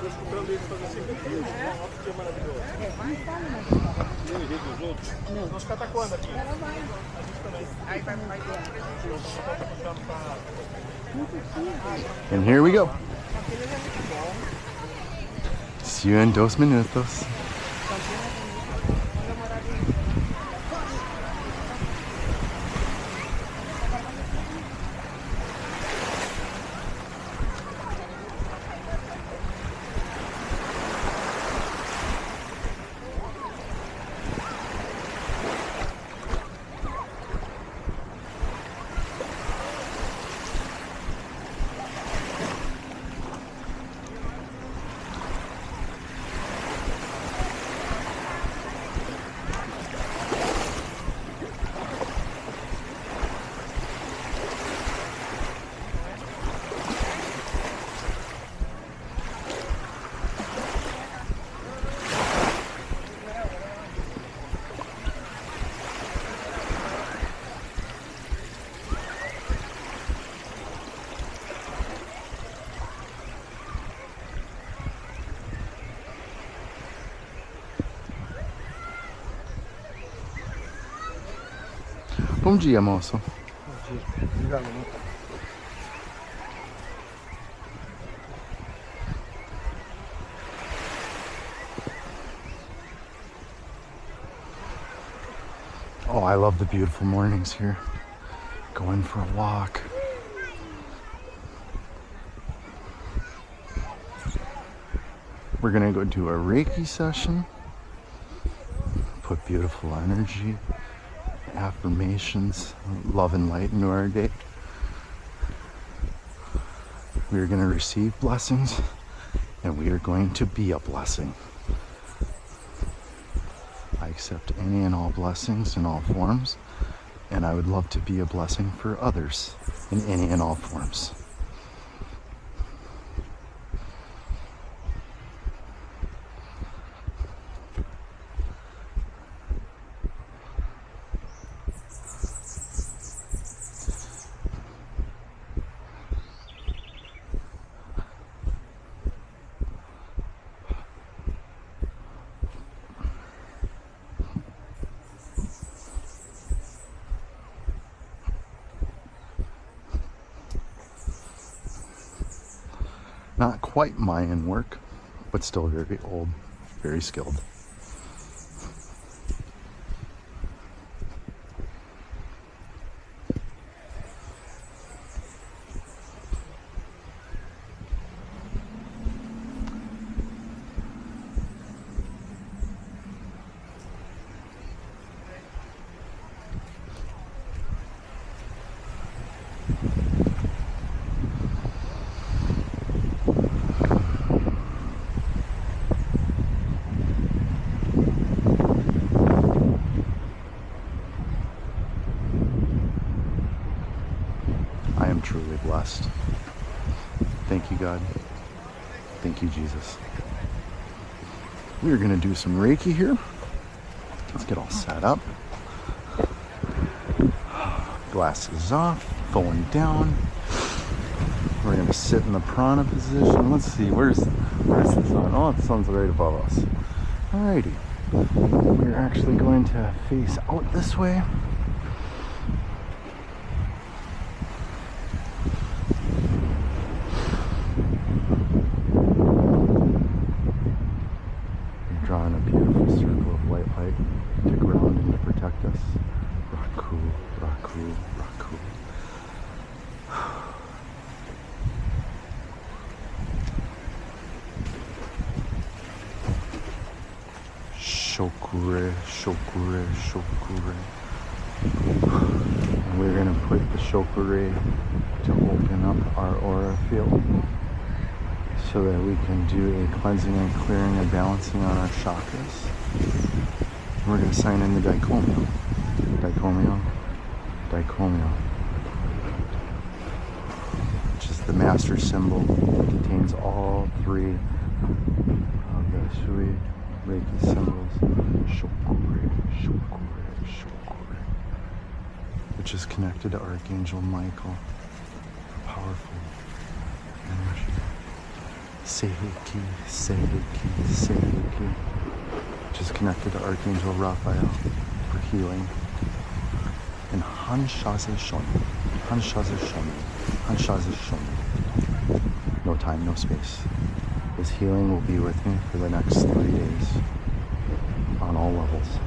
escutando eles fazer sempre frio. Nossa, que maravilhoso. E o jeito dos outros? Não. Nós ficar quando aqui? A gente também. Aí vai And here we go. See you in 2 minutos. Bom dia, moço. Bom dia. Obrigado, muito. Oh, I love the beautiful mornings here. Going for a walk. We're gonna go do a Reiki session. Put beautiful energy, affirmations, love and light into our day. We are going to receive blessings, and we are going to be a blessing. I accept any and all blessings in all forms, and I would love to be a blessing for others in any and all forms. Not quite Mayan work, but still very old, very skilled. I am truly blessed. Thank you, God. Thank you, Jesus. We are going to do some Reiki here. Let's get all set up. Glasses off, phone down. We're going to sit in the prana position. Let's see, where's the sun? Oh, the sun's right above us. Alrighty. We're actually going to face out this way. Drawing a beautiful circle of white light to ground and to protect us. Raku, Raku, Raku. Shokure, Shokure, Shokure. And we're going to put the Shokure to open up our aura field, so that we can do a cleansing and clearing and balancing on our chakras. We're going to sign in the Daikomyo. Daikomyo. Daikomyo. Which is the master symbol. It contains all three of the Shui Reiki symbols. Shokure, Shokure, Shokure. Which is connected to Archangel Michael. Powerful energy. Seiki, Seiki, Seiki, which is connected to Archangel Raphael for healing. And Hanshaze Shoni, Hanshaze Shoni, Hanshaze Shoni. No time, no space. His healing will be with me for the next 30 days on all levels.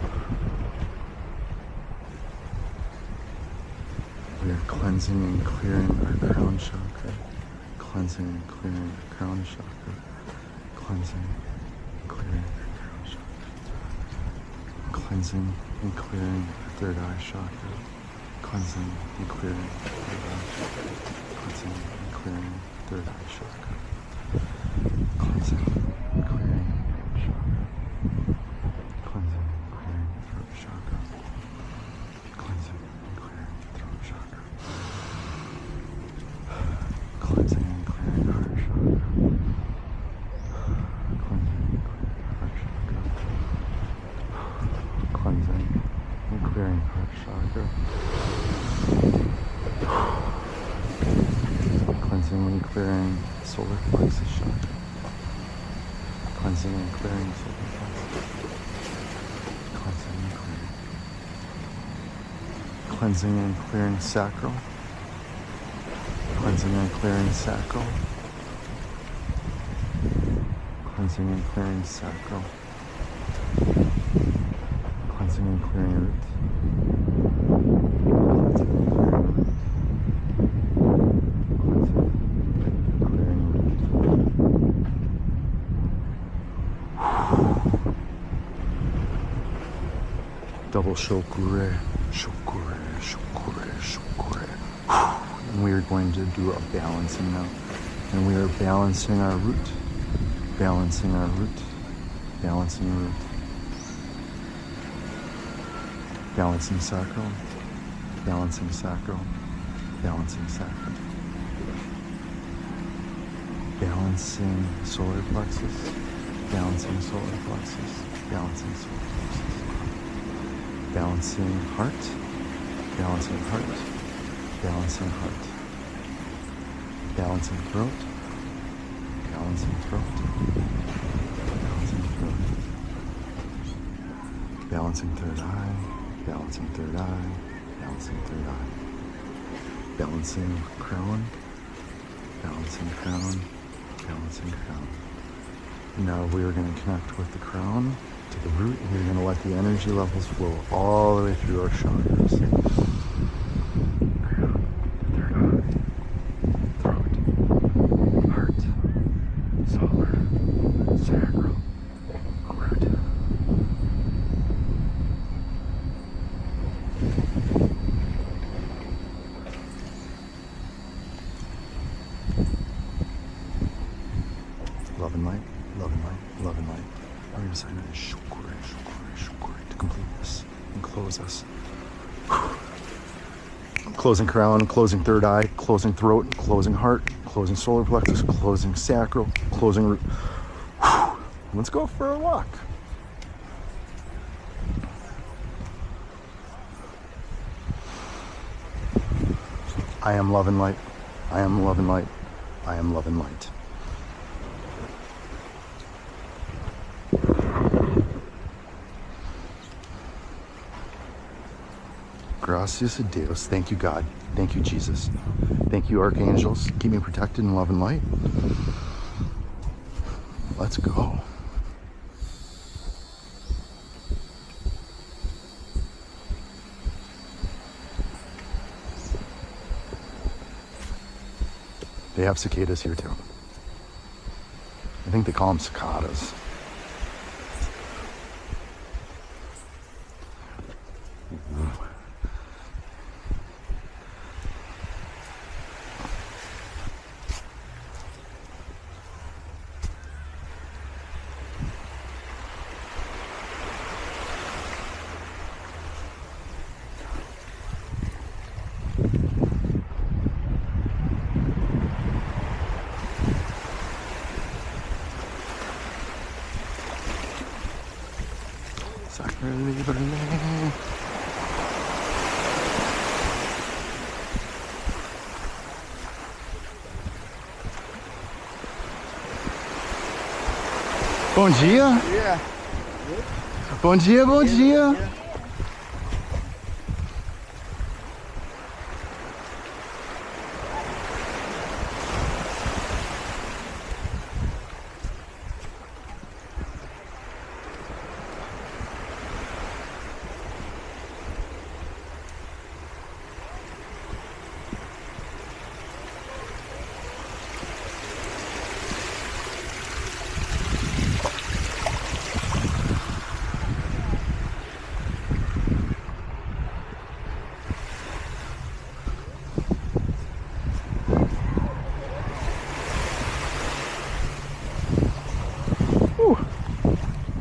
We are cleansing and clearing our crown chakra. Cleansing and clearing our crown chakra. Cleansing and clearing our crown chakra. Cleansing and clearing our third eye chakra. Cleansing and clearing our third eye chakra. Cleansing and clearing third eye chakra. Cleansing and clearing throat chakra. Cleansing and clearing throat chakra. Cleansing and clearing throat chakra. Cleansing and clearing heart chakra. Cleansing and clearing heart chakra. Cleansing and clearing heart chakra. Cleansing and clearing solar plexus chakra. Cleansing and clearing solar plexus. Cleansing and clearing. Cleansing and clearing sacral. Cleansing and clearing sacral. Cleansing and clearing sacral. Cleansing and clearing root. Double shokure, shokure, shokure, shokure. And we are going to do a balancing now. And we are balancing our root, balancing our root, balancing root. Balancing sacral, balancing sacral, balancing sacral. Balancing solar plexus, balancing solar plexus, balancing solar plexus. Balancing heart, balancing heart, balancing heart. Balancing throat, balancing throat, balancing throat. Balancing third eye, balancing third eye, balancing third eye. Balancing crown, balancing crown, balancing crown. Now we are going to connect with the crown to the root, and we're going to let the energy levels flow all the way through our chakras. Crown, third eye, throat, heart, solar, sacral, root. Love and light, love and light, love and light. Our design is shukure, shukure, shukure to complete this and close us. Closing crown, closing third eye, closing throat, closing heart, closing solar plexus, closing sacral, closing root. Let's go for a walk. I am love and light. I am love and light. I am love and light. Gracias a Dios. Thank you, God. Thank you, Jesus. Thank you, archangels. Keep me protected in love and light. Let's go. They have cicadas here too. I think they call them cicadas. Bom dia. Yeah. Bom dia, bom dia.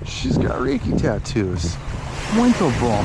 She's got Reiki tattoos. Muito bom.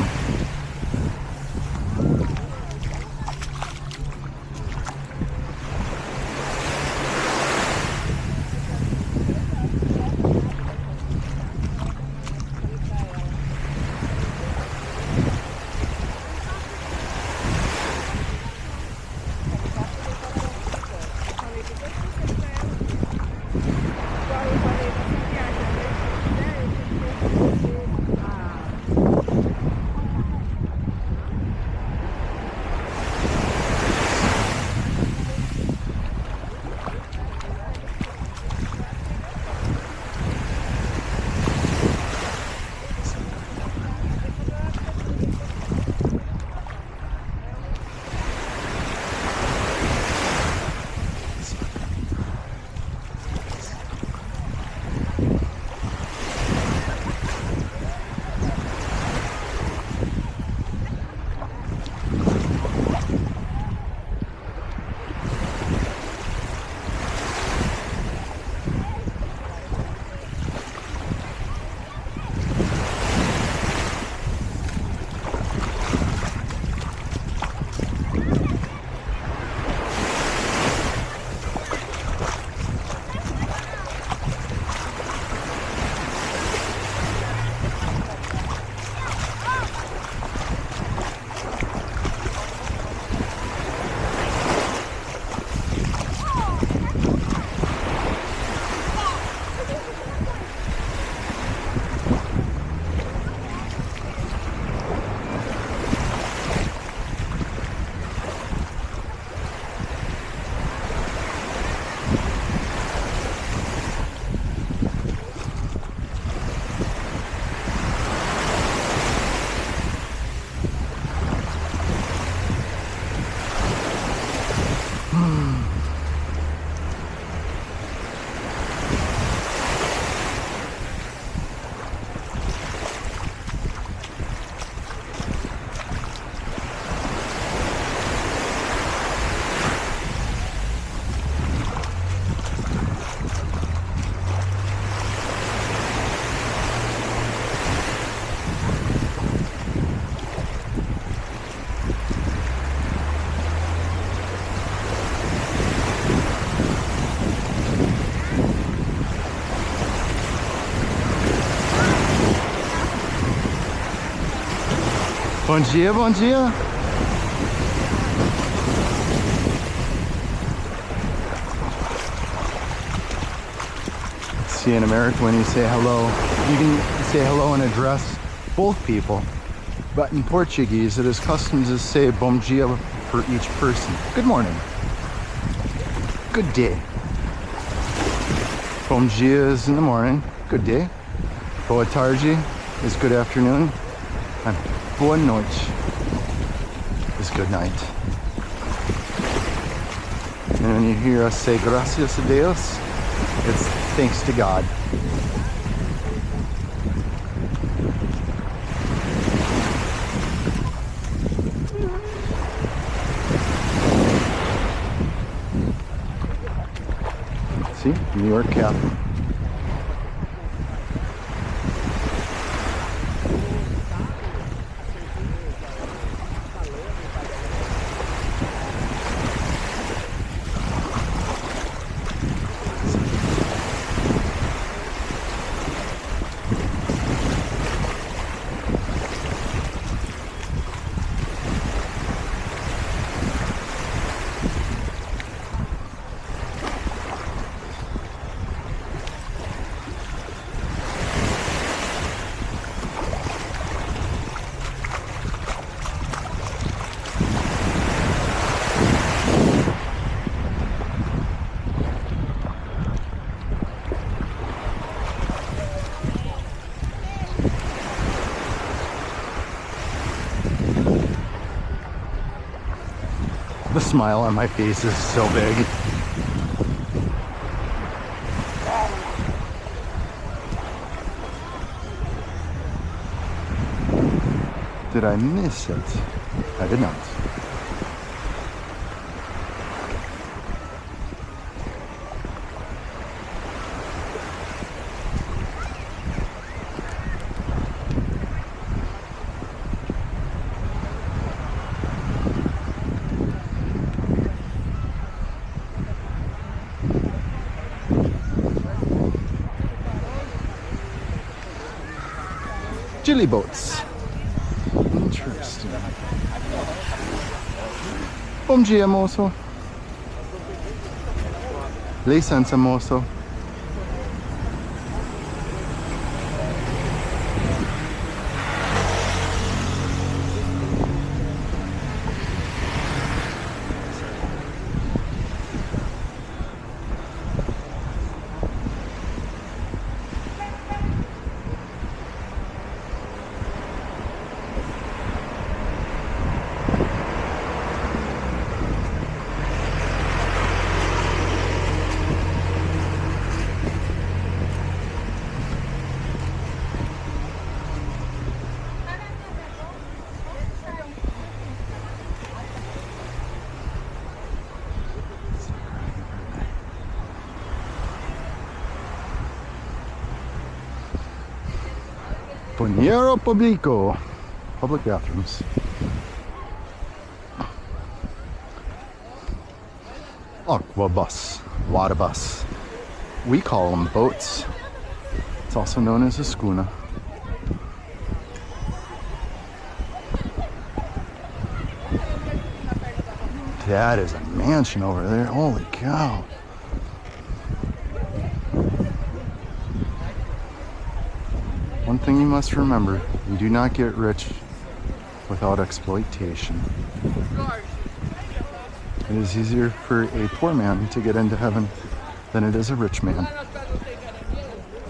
Bom dia, bom dia. See, in America, when you say hello, you can say hello and address both people. But in Portuguese, it is custom to say bom dia for each person. Good morning. Good day. Bom dia is in the morning. Good day. Boa tarde is good afternoon. And boa noite is good night. And when you hear us say gracias a Deus, it's thanks to God. See, New York Cap. smile on my face is so big. Did I miss it? I did not. Chili boats. Interesting. Bom dia, moço. Licença, moço. Banheiro público. Public bathrooms. Aqua bus. Water bus. We call them boats. It's also known as a schooner. That is a mansion over there. Holy cow. One thing you must remember, you do not get rich without exploitation. It is easier for a poor man to get into heaven than it is a rich man.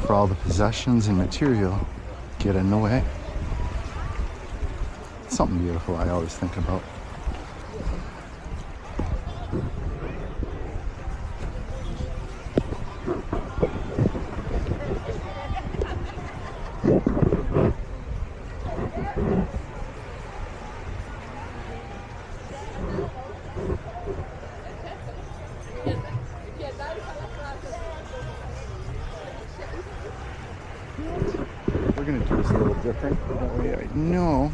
For all the possessions and material get in the way. It's something beautiful I always think about. We're gonna do this a little different. That way I know.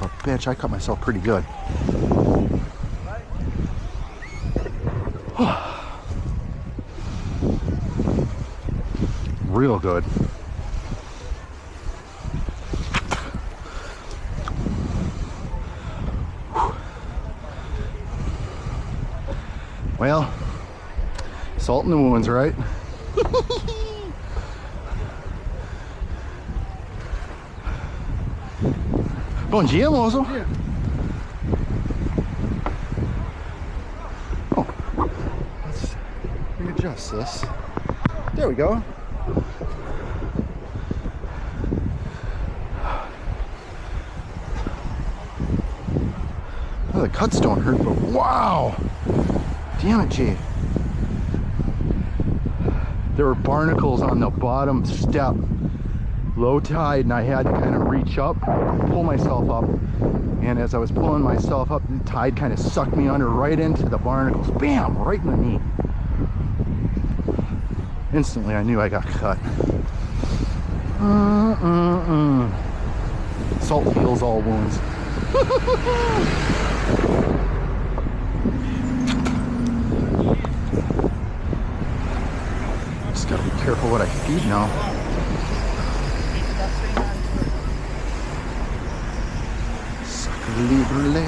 of a bitch, I cut myself pretty good. Real good. Well, salt in the wounds, right? Bom dia, moço. Oh, let's readjust this. There we go. Oh, the cuts don't hurt, but wow! Damn it, G. There were barnacles on the bottom step. Low tide, and I had to kind of reach up, pull myself up. And as I was pulling myself up, the tide kind of sucked me under right into the barnacles. Bam! Right in the knee. Instantly, I knew I got cut. Salt heals all wounds. Just gotta be careful what I feed now. Sucker libre.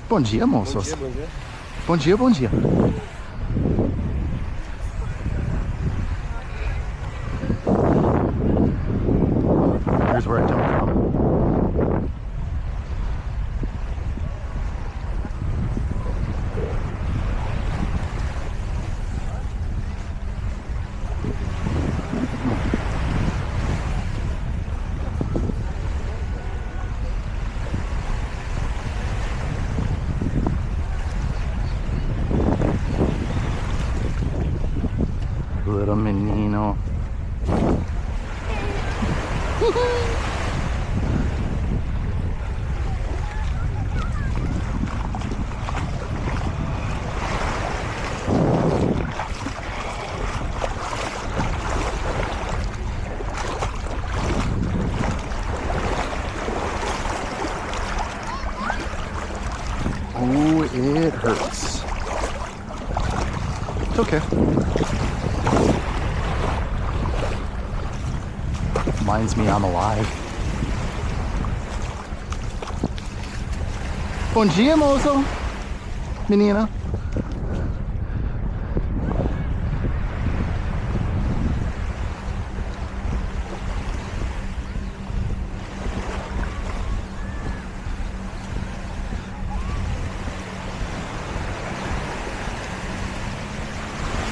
Bom dia, moços. Bom dia, bom dia. Here's where I jumped from. Little menino. Oh, it hurts. It's okay. Reminds me I'm alive. Bom dia, moço. Menina.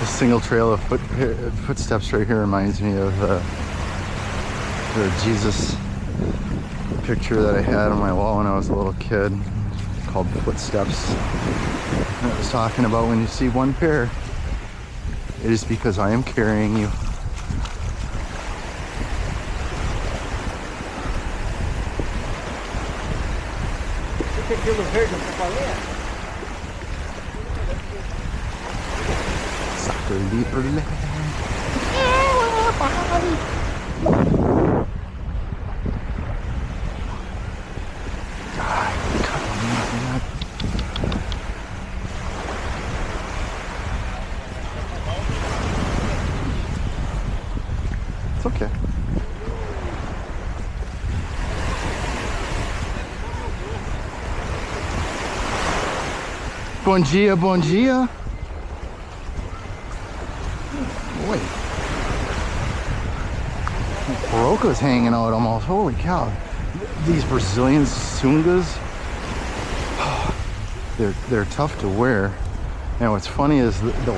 The single trail of footsteps right here reminds me of the Jesus picture that I had on my wall when I was a little kid, called Footsteps. And it was talking about when you see one pair, it is because I am carrying you. Sucker libre. It's okay. Bom dia, bom dia. Boy. Baroca's hanging out almost. Holy cow. These Brazilian sungas, they're tough to wear. And what's funny is the